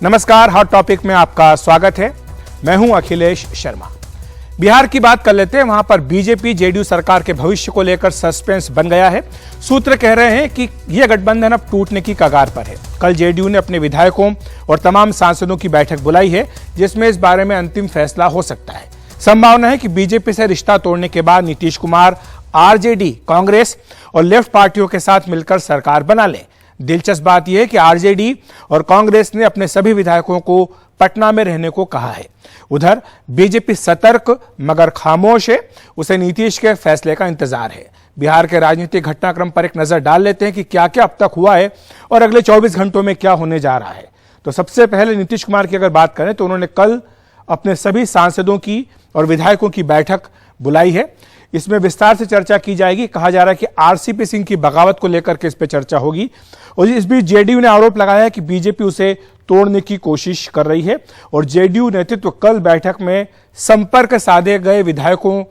नमस्कार, hot topic में आपका स्वागत है। मैं हूं अखिलेश शर्मा। बिहार की बात कर लेते हैं। वहां पर बीजेपी जेडीयू सरकार के भविष्य को लेकर सस्पेंस बन गया है। सूत्र कह रहे हैं कि यह गठबंधन अब टूटने की कगार पर है। कल जेडीयू ने अपने विधायकों और तमाम सांसदों की बैठक बुलाई है, जिसमें इस बारे में अंतिम फैसला हो सकता है। संभावना है कि बीजेपी से रिश्ता तोड़ने के बाद नीतीश कुमार आरजेडी, कांग्रेस और लेफ्ट पार्टियों के साथ मिलकर सरकार बना लें। दिलचस्प बात यह है कि आरजेडी और कांग्रेस ने अपने सभी विधायकों को पटना में रहने को कहा है। उधर बीजेपी सतर्क मगर खामोश है। उसे नीतीश के फैसले का इंतजार है। बिहार के राजनीतिक घटनाक्रम पर एक नजर डाल लेते हैं कि क्या क्या अब तक हुआ है और अगले 24 घंटों में क्या होने जा रहा है। तो सबसे पहले नीतीश कुमार की अगर बात करें तो उन्होंने कल अपने सभी सांसदों की और विधायकों की बैठक बुलाई है। इसमें विस्तार से चर्चा की जाएगी। कहा जा रहा है कि आरसीपी सिंह की बगावत को लेकर के इस पर चर्चा होगी। और इस बीच जेडीयू ने आरोप लगाया है कि बीजेपी उसे तोड़ने की कोशिश कर रही है और जेडीयू नेतृत्व कल बैठक में संपर्क साधे गए विधायकों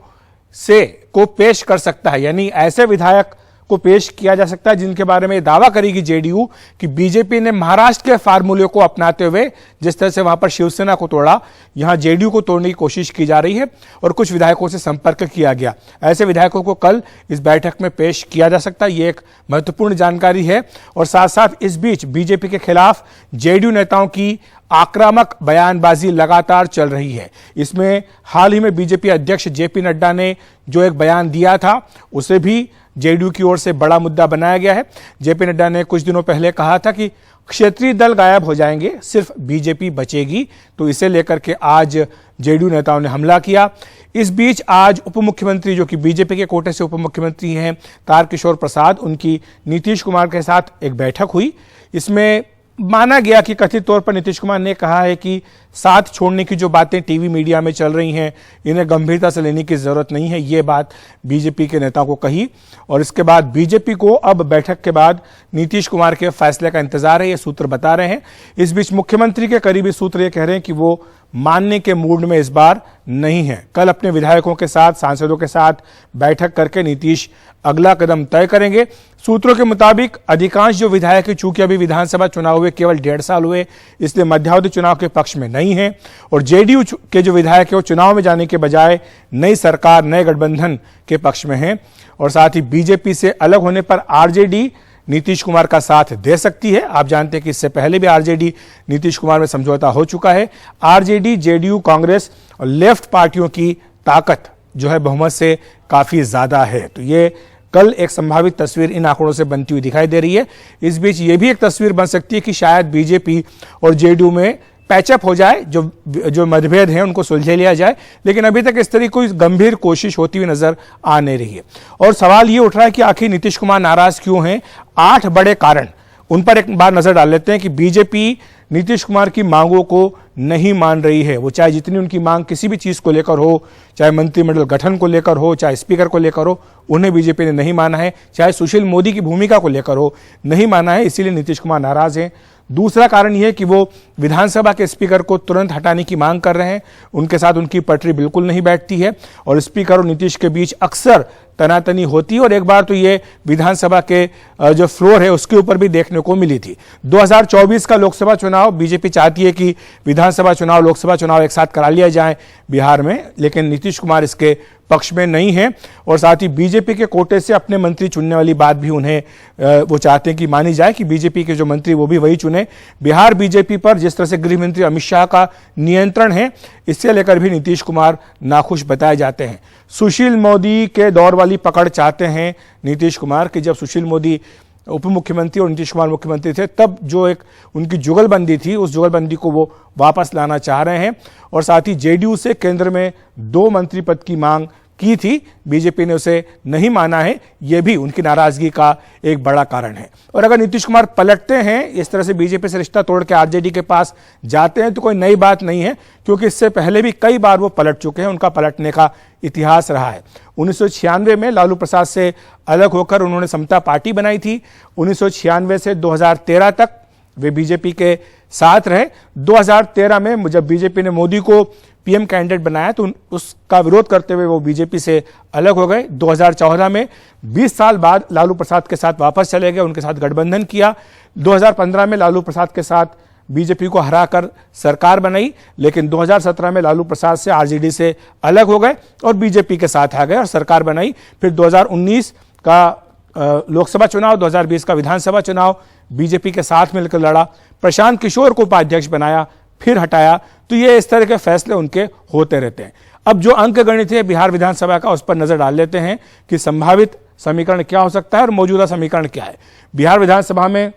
से को पेश कर सकता है, यानी ऐसे विधायक को पेश किया जा सकता है जिनके बारे में दावा करेगी जेडीयू कि बीजेपी ने महाराष्ट्र के फार्मूले को अपनाते हुए जिस तरह से वहां पर शिवसेना को तोड़ा, यहां जेडीयू को तोड़ने की कोशिश की जा रही है और कुछ विधायकों से संपर्क किया गया। ऐसे विधायकों को कल इस बैठक में पेश किया जा सकता है। यह एक महत्वपूर्ण जानकारी है। और साथ साथ इस बीच बीजेपी के खिलाफ जेडीयू नेताओं की आक्रामक बयानबाजी लगातार चल रही है। इसमें हाल ही में बीजेपी अध्यक्ष जेपी नड्डा ने जो एक बयान दिया था उसे भी जेडीयू की ओर से बड़ा मुद्दा बनाया गया है। जेपी नड्डा ने कुछ दिनों पहले कहा था कि क्षेत्रीय दल गायब हो जाएंगे, सिर्फ बीजेपी बचेगी। तो इसे लेकर के आज जेडीयू नेताओं ने हमला किया। इस बीच आज उप मुख्यमंत्री, जो कि बीजेपी के कोटे से उप मुख्यमंत्री हैं, तारकिशोर प्रसाद, उनकी नीतीश कुमार के साथ एक बैठक हुई। इसमें माना गया कि कथित तौर पर नीतीश कुमार ने कहा है कि साथ छोड़ने की जो बातें टीवी मीडिया में चल रही हैं, इन्हें गंभीरता से लेने की जरूरत नहीं है। ये बात बीजेपी के नेताओं को कही। और इसके बाद बीजेपी को अब बैठक के बाद नीतीश कुमार के फैसले का इंतजार है, ये सूत्र बता रहे हैं। इस बीच मुख्यमंत्री के करीबी सूत्र ये कह रहे हैं कि वो मानने के मूड में इस बार नहीं है। कल अपने विधायकों के साथ, सांसदों के साथ बैठक करके नीतीश अगला कदम तय करेंगे। सूत्रों के मुताबिक अधिकांश जो विधायक, चूंकि अभी विधानसभा चुनाव हुए केवल 1.5 साल हुए, इसलिए मध्यावधि चुनाव के पक्ष में नहीं है। और जेडीयू के जो विधायक है वो चुनाव में जाने के बजाय नई सरकार, नए गठबंधन के पक्ष में है। और साथ ही बीजेपी से अलग होने पर आरजेडी नीतीश कुमार का साथ दे सकती है। आप जानते हैं कि इससे पहले भी आरजेडी नीतीश कुमार में समझौता हो चुका है। आरजेडी, जेडीयू, कांग्रेस और लेफ्ट पार्टियों की ताकत जो है बहुमत से काफी ज्यादा है। तो ये कल एक संभावित तस्वीर इन आंकड़ों से बनती हुई दिखाई दे रही है। इस बीच ये भी एक तस्वीर बन सकती है कि शायद बीजेपी और जेडीयू में पैचअप हो जाए, जो मतभेद हैं उनको सुलझे लिया जाए। लेकिन अभी तक इस तरह कोई गंभीर कोशिश होती हुई नजर आ नहीं रही है। और सवाल ये उठ रहा है कि आखिर नीतीश कुमार नाराज क्यों हैं। 8 बड़े कारण, उन पर एक बार नजर डाल लेते हैं कि बीजेपी नीतीश कुमार की मांगों को नहीं मान रही है। वो चाहे जितनी उनकी मांग किसी भी चीज को लेकर हो, चाहे मंत्रिमंडल गठन को लेकर हो, चाहे स्पीकर को लेकर हो, उन्हें बीजेपी ने नहीं माना है। चाहे सुशील मोदी की भूमिका को लेकर हो, नहीं माना है। इसीलिए नीतीश कुमार नाराज हैं। दूसरा कारण यह है कि वो विधानसभा के स्पीकर को तुरंत हटाने की मांग कर रहे हैं। उनके साथ उनकी पटरी बिल्कुल नहीं बैठती है और स्पीकर और नीतीश के बीच अक्सर तनातनी होती है। और एक बार तो ये विधानसभा के जो फ्लोर है उसके ऊपर भी देखने को मिली थी। 2024 का लोकसभा चुनाव बीजेपी चाहती है कि विधानसभा चुनाव, लोकसभा चुनाव एक साथ करा लिया जाए बिहार में, लेकिन नीतीश कुमार इसके पक्ष में नहीं है। और साथ ही बीजेपी के कोटे से अपने मंत्री चुनने वाली बात भी उन्हें वो चाहते हैं कि मानी जाए कि बीजेपी के जो मंत्री वो भी वही चुने। बिहार बीजेपी पर जिस तरह से गृह मंत्री अमित शाह का नियंत्रण है, इससे लेकर भी नीतीश कुमार नाखुश बताए जाते हैं। सुशील मोदी के दौर वाली पकड़ चाहते हैं नीतीश कुमार कि जब सुशील मोदी उप मुख्यमंत्री और नीतीश कुमार मुख्यमंत्री थे, तब जो एक उनकी जुगलबंदी थी, उस जुगलबंदी को वो वापस लाना चाह रहे हैं। और साथ ही जेडीयू से केंद्र में 2 मंत्री पद की मांग की थी, बीजेपी ने उसे नहीं माना है। यह भी उनकी नाराजगी का एक बड़ा कारण है। और अगर नीतीश कुमार पलटते हैं, इस तरह से बीजेपी से रिश्ता तोड़ के आरजेडी के पास जाते हैं, तो कोई नई बात नहीं है, क्योंकि इससे पहले भी कई बार वो पलट चुके हैं। उनका पलटने का इतिहास रहा है। 1996 में लालू प्रसाद से अलग होकर उन्होंने समता पार्टी बनाई थी। 1996 से 2013 तक वे बीजेपी के साथ रहे। 2013 में जब बीजेपी ने मोदी को पीएम कैंडिडेट बनाया तो उसका विरोध करते हुए वो बीजेपी से अलग हो गए। 2014 में 20 साल बाद लालू प्रसाद के साथ वापस चले गए, उनके साथ गठबंधन किया। 2015 में लालू प्रसाद के साथ बीजेपी को हराकर सरकार बनाई, लेकिन 2017 में लालू प्रसाद से आरजेडी से अलग हो गए और बीजेपी के साथ आ गए और सरकार बनाई। फिर 2019 का लोकसभा चुनाव, 2020 का विधानसभा चुनाव बीजेपी के साथ मिलकर लड़ा, प्रशांत किशोर को उपाध्यक्ष बनाया, फिर हटाया। तो ये इस तरह के फैसले उनके होते रहते हैं। अब जो अंक गणित है बिहार विधानसभा का, उस पर नजर डाल लेते हैं कि संभावित समीकरण क्या हो सकता है और मौजूदा समीकरण क्या है। बिहार विधानसभा में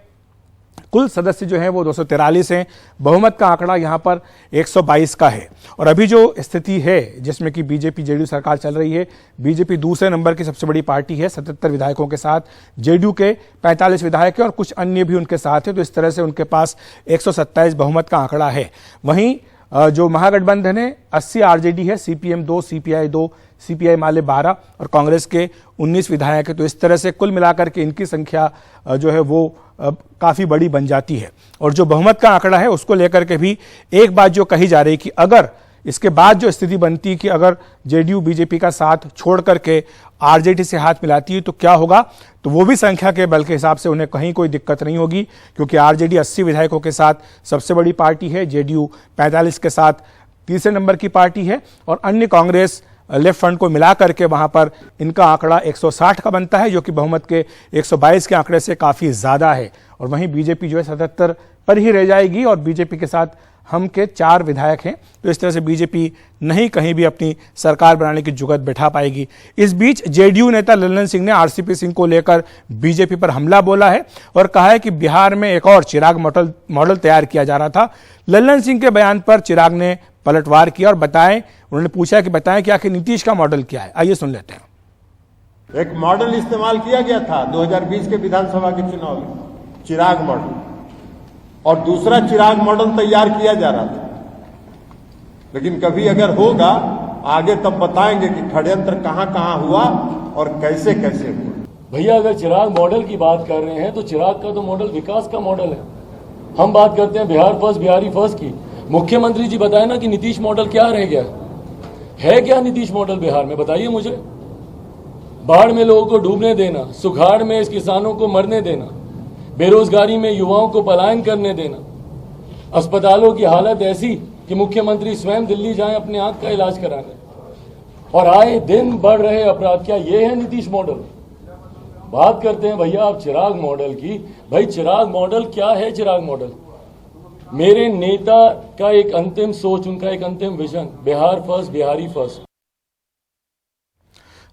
कुल सदस्य जो हैं वो 243 हैं। बहुमत का आंकड़ा यहां पर 122 का है। और अभी जो स्थिति है जिसमें कि बीजेपी जेडीयू सरकार चल रही है, बीजेपी दूसरे नंबर की सबसे बड़ी पार्टी है 77 विधायकों के साथ, जेडीयू के 45 विधायक हैं और कुछ अन्य भी उनके साथ है। तो इस तरह से उनके पास 127 बहुमत का आंकड़ा है। वहीं जो महागठबंधन है 80 आरजेडी है, सीपीएम 2, सीपीआई 2, सीपीआई माले 12 और कांग्रेस के 19 विधायक है। तो इस तरह से कुल मिलाकर के इनकी संख्या जो है वो काफी बड़ी बन जाती है। और जो बहुमत का आंकड़ा है उसको लेकर के भी एक बात जो कही जा रही कि अगर इसके बाद जो स्थिति बनती कि अगर जेडीयू बीजेपी का साथ छोड़ करके आरजेडी से हाथ मिलाती है तो क्या होगा, तो वो भी संख्या के बल के हिसाब से उन्हें कहीं कोई दिक्कत नहीं होगी, क्योंकि आरजेडी 80 विधायकों के साथ सबसे बड़ी पार्टी है, जेडीयू 45 के साथ तीसरे नंबर की पार्टी है और अन्य कांग्रेस लेफ्ट फ्रंट को मिला करके वहां पर इनका आंकड़ा 160 का बनता है, जो कि बहुमत के 122 के आंकड़े से काफी ज्यादा है। और वहीं बीजेपी जो है 77 पर ही रह जाएगी और बीजेपी के साथ हम के 4 विधायक हैं। तो इस तरह से बीजेपी नहीं कहीं भी अपनी सरकार बनाने की जुगत बैठा पाएगी। इस बीच जेडीयू नेता लल्लन सिंह ने आरसीपी सिंह को लेकर बीजेपी पर हमला बोला है और कहा है कि बिहार में एक और चिराग मॉडल तैयार किया जा रहा था। लल्लन सिंह के बयान पर चिराग ने पलटवार किया और उन्होंने पूछा कि बताएं कि आखिर नीतीश का मॉडल क्या है। आइए सुन लेते हैं। एक मॉडल इस्तेमाल किया गया था 2020 के विधानसभा के चुनाव में, चिराग मॉडल, और दूसरा चिराग मॉडल तैयार किया जा रहा था। लेकिन कभी अगर होगा आगे तब बताएंगे कि षड्यंत्र कहां कहां हुआ और कैसे कैसे हुआ। भैया अगर चिराग मॉडल की बात कर रहे हैं तो चिराग का तो मॉडल विकास का मॉडल है। हम बात करते हैं बिहार फर्स्ट, बिहारी फर्स्ट की। मुख्यमंत्री जी बताए ना कि नीतीश मॉडल क्या रह गया है, क्या नीतीश मॉडल बिहार में, बताइए मुझे। बाढ़ में लोगों को डूबने देना, सुखाड़ में इस किसानों को मरने देना, बेरोजगारी में युवाओं को पलायन करने देना, अस्पतालों की हालत ऐसी कि मुख्यमंत्री स्वयं दिल्ली जाएं अपने आंख का इलाज कराने, और आए दिन बढ़ रहे अपराध। क्या ये है नीतीश मॉडल? बात करते हैं भैया आप चिराग मॉडल की। भाई चिराग मॉडल क्या है? चिराग मॉडल मेरे नेता का एक अंतिम सोच, उनका एक अंतिम vision, Bihar first, Bihari first.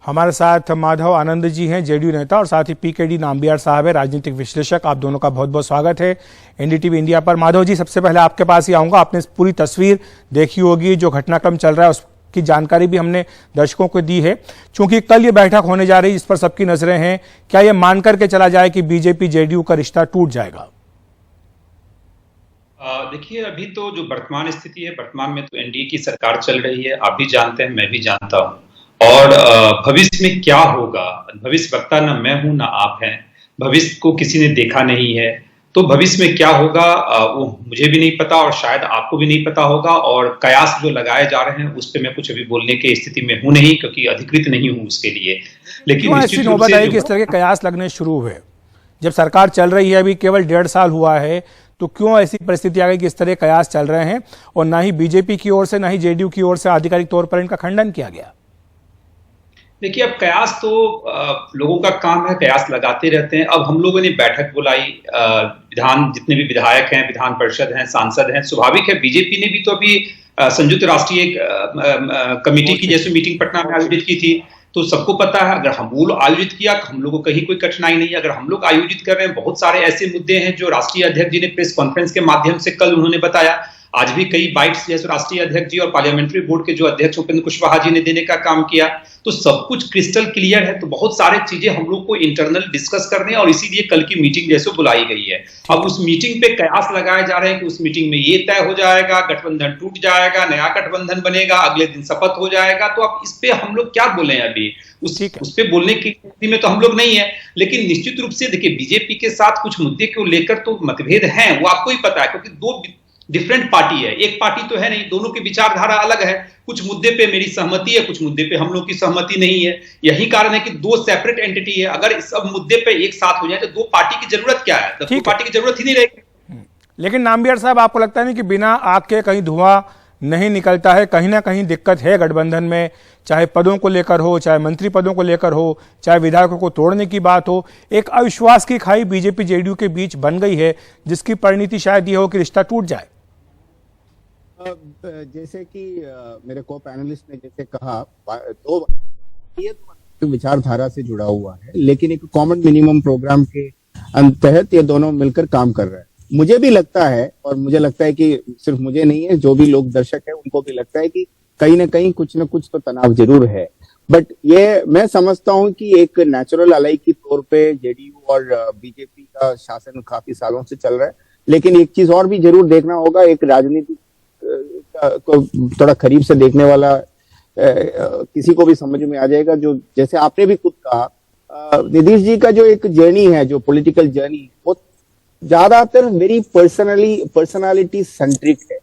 हमारे साथ माधव आनंद जी हैं, जेडीयू नेता, और साथ ही पीकेडी नाम्बियार साहब है, राजनीतिक विश्लेषक। आप दोनों का बहुत बहुत स्वागत है एनडीटीवी इंडिया पर। माधव जी, सबसे पहले आपके पास ही आऊंगा। आपने पूरी तस्वीर देखी होगी, जो घटनाक्रम चल रहा है उसकी जानकारी भी हमने दर्शकों को दी है। चूंकि कल ये बैठक होने जा रही है, इस पर सबकी नजरें हैं, क्या यह मान करके चला जाए कि बीजेपी जेडीयू का रिश्ता टूट जाएगा? देखिए, अभी तो जो वर्तमान स्थिति है, वर्तमान में तो एनडीए की सरकार चल रही है, आप भी जानते हैं, मैं भी जानता हूं। और भविष्य में क्या होगा, भविष्य वक्ता ना मैं हूं ना आप हैं, भविष्य को किसी ने देखा नहीं है। तो भविष्य में क्या होगा वो मुझे भी नहीं पता और शायद आपको भी नहीं पता होगा। और कयास जो लगाए जा रहे हैं उस पर मैं कुछ अभी बोलने की स्थिति में हूं नहीं, क्योंकि अधिकृत नहीं हूं उसके लिए। लेकिन ऐसी नौबत आई कि इस तरह के कयास लगने शुरू हुए जब सरकार चल रही है, अभी केवल 1.5 साल हुआ है, तो क्यों ऐसी परिस्थिति आ गई कि इस तरह कयास चल रहे हैं और ना ही बीजेपी की ओर से ना ही जेडीयू की ओर से आधिकारिक तौर पर इनका खंडन किया गया? देखिए, अब कयास तो लोगों का काम है, कयास लगाते रहते हैं। अब हम लोगों ने बैठक बुलाई, जितने भी विधायक हैं, विधान परिषद हैं, सांसद हैं, स्वाभाविक है। बीजेपी ने भी तो अभी संयुक्त राष्ट्रीय कमेटी की जैसे मीटिंग पटना में आयोजित की थी, तो सबको पता है अगर हम वो आयोजित किया, हम लोगों को कहीं कोई कठिनाई नहीं है। अगर हम लोग आयोजित कर रहे हैं, बहुत सारे ऐसे मुद्दे हैं जो राष्ट्रीय अध्यक्ष जी ने प्रेस कॉन्फ्रेंस के माध्यम से कल उन्होंने बताया। आज भी कई बाइट्स जैसे राष्ट्रीय अध्यक्ष जी और पार्लियामेंट्री बोर्ड के जो अध्यक्ष उपेंद्र कुशवाहा जी ने देने का काम किया, तो सब कुछ क्रिस्टल क्लियर है। तो बहुत सारे चीजें हम लोग को इंटरनल डिस्कस करने और इसीलिए कल की मीटिंग जैसे बुलाई गई है। अब उस मीटिंग पे कयास लगाए जा रहे हैं कि उस मीटिंग में ये तय हो जाएगा, गठबंधन टूट जाएगा, नया गठबंधन बनेगा, अगले दिन शपथ हो जाएगा। तो अब इस पे हम लोग क्या बोले अभी, उस पे बोलने की स्थिति में तो हम लोग नहीं है। लेकिन निश्चित रूप से देखिए, बीजेपी के साथ कुछ मुद्दे को लेकर तो मतभेद हैं, वो आपको ही पता है, क्योंकि दो डिफरेंट पार्टी है, एक पार्टी तो है नहीं, दोनों की विचारधारा अलग है। कुछ मुद्दे पे मेरी सहमति है, कुछ मुद्दे पे हम लोग की सहमति नहीं है। यही कारण है कि दो सेपरेट एंटिटी है। अगर इस सब मुद्दे पे एक साथ हो जाए तो दो पार्टी की जरूरत क्या है? दो पार्टी की जरूरत ही नहीं रहेगी। लेकिन नामबियार साहब, आपको लगता नहीं कि बिना आग के कहीं धुआं नहीं निकलता है? कहीं ना कहीं दिक्कत है गठबंधन में, चाहे पदों को लेकर हो, चाहे मंत्री पदों को लेकर हो, चाहे विधायकों को तोड़ने की बात हो। एक अविश्वास की खाई बीजेपी जेडीयू के बीच बन गई है, जिसकी परिणति शायद ये हो कि रिश्ता टूट जाए। जैसे कि मेरे को पैनलिस्ट ने जैसे कहा, तो ये तो विचारधारा से जुड़ा हुआ है, लेकिन एक कॉमन मिनिमम प्रोग्राम के तहत ये दोनों मिलकर काम कर रहे हैं। मुझे भी लगता है, और मुझे लगता है कि सिर्फ मुझे नहीं है, जो भी लोग दर्शक है उनको भी लगता है कि कहीं ना कहीं कुछ ना कुछ तो तनाव जरूर है। बट ये मैं समझता हूं कि एक नेचुरल अलाई के तौर पे जेडीयू और बीजेपी का शासन काफी सालों से चल रहा है। लेकिन एक चीज और भी जरूर देखना होगा, एक राजनीति को थोड़ा करीब से देखने वाला किसी को भी समझ में आ जाएगा, जो जैसे आपने भी खुद कहा, नीतीश जी का जो एक जर्नी है, जो पॉलिटिकल जर्नी, वो ज्यादातर मेरी पर्सनालिटी सेंट्रिक है।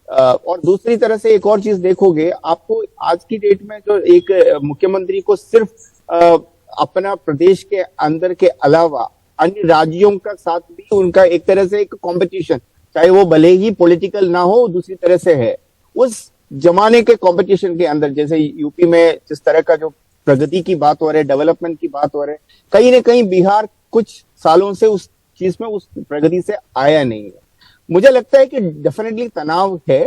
और दूसरी तरह से एक और चीज देखोगे, आपको आज की डेट में जो एक मुख्यमंत्री को सिर्फ अपना प्रदेश के अंदर के अलावा अन्य राज्यों का साथ भी उनका एक तरह से एक कंपटीशन, चाहे वो भले ही पॉलिटिकल ना हो, दूसरी तरह से है। उस जमाने के कंपटीशन के अंदर, जैसे यूपी में जिस तरह का जो प्रगति की बात हो रही है, डेवलपमेंट की बात हो रही है, कहीं ना कहीं बिहार कुछ सालों से उस चीज में, उस प्रगति से आया नहीं है। मुझे लगता है कि डेफिनेटली तनाव है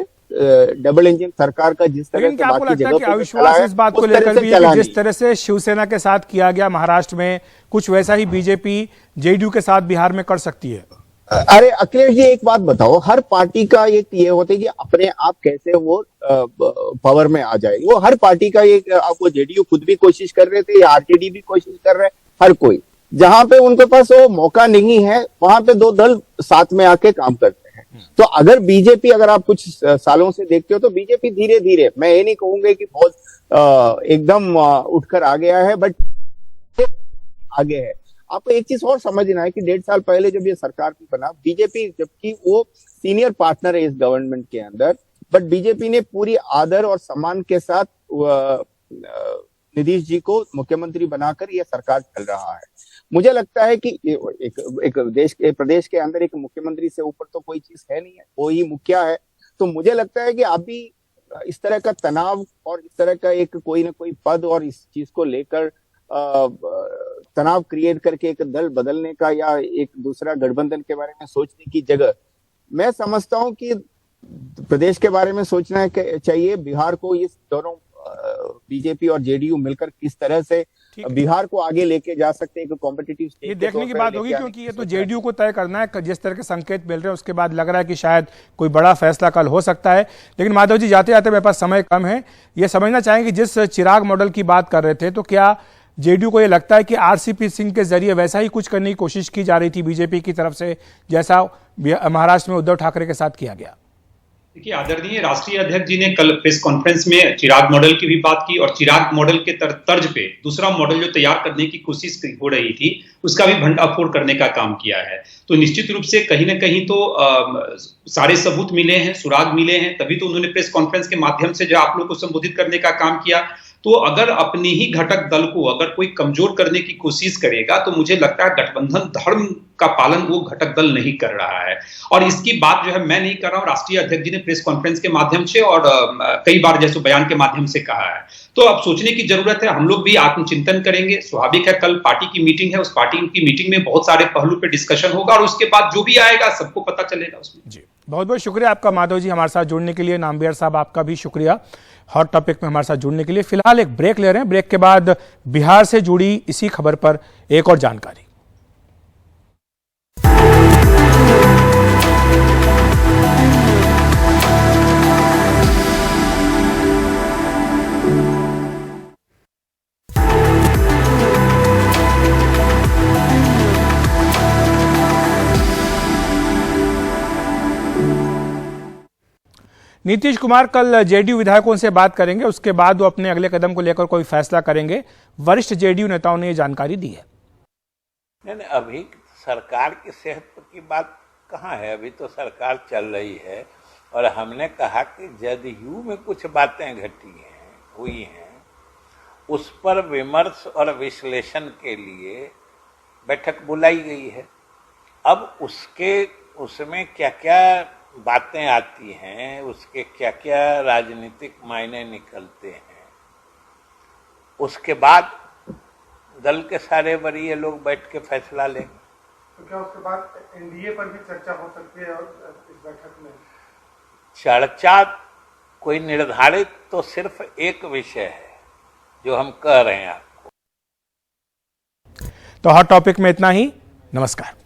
डबल इंजन सरकार का, जिस तरह से आपको लगता है कि अविश्वास इस बात को लेकर भी है कि जिस तरह से शिवसेना के साथ किया गया महाराष्ट्र में, कुछ वैसा ही बीजेपी जेडीयू के साथ बिहार में कर सकती है? अरे अखिलेश जी, एक बात बताओ, हर पार्टी का एक ये होता है कि अपने आप कैसे वो पावर में आ जाए। वो हर पार्टी का एक, आपको जेडीयू खुद भी कोशिश कर रहे थे, या आरजेडी भी कोशिश कर रहे हैं, हर कोई जहां पे उनके पास वो मौका नहीं है, वहां पे दो दल साथ में आके काम करते हैं। तो अगर बीजेपी, अगर आप कुछ सालों से देखते हो, तो बीजेपी धीरे धीरे, मैं ये नहीं कहूंगा कि बहुत एकदम उठकर आ गया है, बट आगे है। आपको एक चीज और समझना है कि 1.5 साल पहले जब ये सरकार बना, बीजेपी, जबकि वो सीनियर पार्टनर है इस गवर्नमेंट के अंदर, बट बीजेपी ने पूरी आदर और सम्मान के साथ नीतीश जी को मुख्यमंत्री बनाकर यह सरकार चल रहा है। मुझे लगता है कि एक प्रदेश के अंदर एक मुख्यमंत्री से ऊपर तो कोई चीज है नहीं है, वो ही मुखिया है। तो मुझे लगता है कि अभी इस तरह का तनाव और इस तरह का एक कोई ना कोई पद और इस चीज को लेकर तनाव क्रिएट करके एक दल बदलने का या एक दूसरा गठबंधन के बारे में सोचने की जगह, मैं समझता हूं कि प्रदेश के बारे में सोचना चाहिए। बिहार को इस दोनों बीजेपी और जेडीयू मिलकर किस तरह से बिहार को आगे लेके जा सकते हैं, एक कॉम्पिटिटिव स्टेट ये देखने की बात होगी, क्योंकि ये तो जेडीयू को तय करना है। जिस तरह के संकेत मिल रहे हैं उसके बाद लग रहा है कि शायद कोई बड़ा फैसला कल हो सकता है। लेकिन माधव जी, जाते जाते मेरे पास समय कम है, ये समझना चाहेंगे जिस चिराग मॉडल की बात कर रहे थे, तो क्या जेडीयू को ये लगता है कि आरसीपी सिंह के जरिए वैसा ही कुछ करने की कोशिश की जा रही थी बीजेपी की तरफ से, जैसा महाराष्ट्र में उद्धव ठाकरे के साथ किया गया? देखिए, आदरणीय राष्ट्रीय अध्यक्ष जी ने कल प्रेस कॉन्फ्रेंस में चिराग मॉडल की भी बात की, और चिराग मॉडल के तर्ज पे दूसरा मॉडल जो तैयार करने की कोशिश हो रही थी, उसका भी भंडाफोड़ करने का काम किया है। तो निश्चित रूप से कहीं ना कहीं तो सारे सबूत मिले हैं, सुराग मिले हैं, तभी तो उन्होंने प्रेस कॉन्फ्रेंस के माध्यम से जो आप लोग को संबोधित करने का काम किया। तो अगर अपने ही घटक दल को अगर कोई कमजोर करने की कोशिश करेगा, तो मुझे लगता है गठबंधन धर्म का पालन वो घटक दल नहीं कर रहा है। और इसकी बात जो है मैं नहीं कर रहा हूं, राष्ट्रीय अध्यक्ष जी ने प्रेस कॉन्फ्रेंस के माध्यम से और कई बार जैसे बयान के माध्यम से कहा है। तो अब सोचने की जरूरत है, हम लोग भी आत्मचिंतन करेंगे। स्वाभाविक है, कल पार्टी की मीटिंग है, उस पार्टी की मीटिंग में बहुत सारे पहलू पे डिस्कशन होगा, और उसके बाद जो भी आएगा सबको पता चलेगा उसमें। जी, बहुत बहुत शुक्रिया आपका माधव जी, हमारे साथ जुड़ने के लिए। नामबियार साहब, आपका भी शुक्रिया हॉट टॉपिक में हमारे साथ जुड़ने के लिए। फिलहाल एक ब्रेक ले रहे हैं, ब्रेक के बाद बिहार से जुड़ी इसी खबर पर एक और जानकारी। नीतीश कुमार कल जेडीयू विधायकों से बात करेंगे, उसके बाद वो अपने अगले कदम को लेकर कोई फैसला करेंगे। वरिष्ठ जेडीयू नेताओं ने ये जानकारी दी है। नहीं, अभी सरकार की सेहत की बात कहाँ है, अभी तो सरकार चल रही है। और हमने कहा कि जदयू में कुछ बातें हुई हैं, उस पर विमर्श और विश्लेषण के लिए बैठक बुलाई गई है। अब उसके उसमें क्या क्या बातें आती हैं, उसके क्या क्या राजनीतिक मायने निकलते हैं, उसके बाद दल के सारे वरीय लोग बैठ के फैसला लेंगे। तो क्या उसके बाद एनडीए पर भी चर्चा हो सकती है और इस बैठक में? चर्चा कोई निर्धारित तो सिर्फ एक विषय है जो हम कह रहे हैं आपको। तो हॉट टॉपिक में इतना ही। नमस्कार।